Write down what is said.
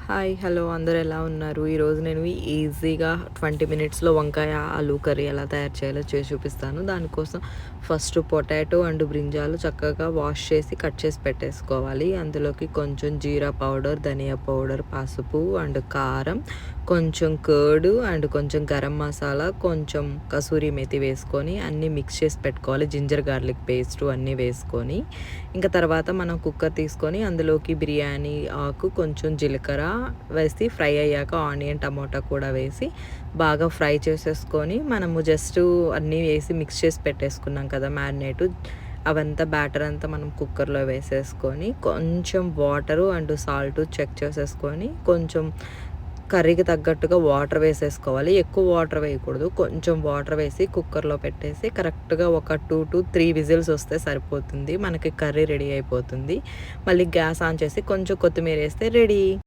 Hi hello అందరూ ఎలా ఉన్నారు? ఈరోజు నేను ఈజీగా 20 మినిట్స్‌లో వంకాయ, ఆలు కర్రీ ఎలా తయారు చేయాలో చేసి చూపిస్తాను. దానికోసం ఫస్ట్ పొటాటో అండ్ బ్రింజాలు చక్కగా వాష్ చేసి కట్ చేసి పెట్టేసుకోవాలి. అందులోకి కొంచెం జీరా పౌడర్, ధనియా పౌడర్, పసుపు అండ్ కారం, కొంచెం కర్డ్ అండ్ కొంచెం గరం మసాలా, కొంచెం కసూరి మేతి వేసుకొని అన్నీ మిక్స్ చేసి పెట్టుకోవాలి. జింజర్ గార్లిక్ పేస్టు అన్నీ వేసుకొని ఇంకా తర్వాత మనం కుక్కర్ తీసుకొని అందులోకి బిర్యానీ ఆకు, కొంచెం జీలకర్ర వేసి ఫ్రై అయ్యాక ఆనియన్, టమోటా కూడా వేసి బాగా ఫ్రై చేసేసుకొని మనము జస్ట్ అన్నీ వేసి మిక్స్ చేసి పెట్టేసుకున్నాం కదా మ్యారినేటు, అవంతా బ్యాటర్ అంతా మనం కుక్కర్లో వేసేసుకొని కొంచెం వాటరు అండ్ సాల్ట్ చెక్ చేసేసుకొని కొంచెం కర్రీకి తగ్గట్టుగా వాటర్ వేసేసుకోవాలి. ఎక్కువ వాటర్ వేయకూడదు. కొంచెం వాటర్ వేసి కుక్కర్లో పెట్టేసి కరెక్ట్గా ఒక 2 to 3 విజిల్స్ వస్తే సరిపోతుంది. మనకి కర్రీ రెడీ అయిపోతుంది. మళ్ళీ గ్యాస్ ఆన్ చేసి కొంచెం కొత్తిమీర వేస్తే రెడీ.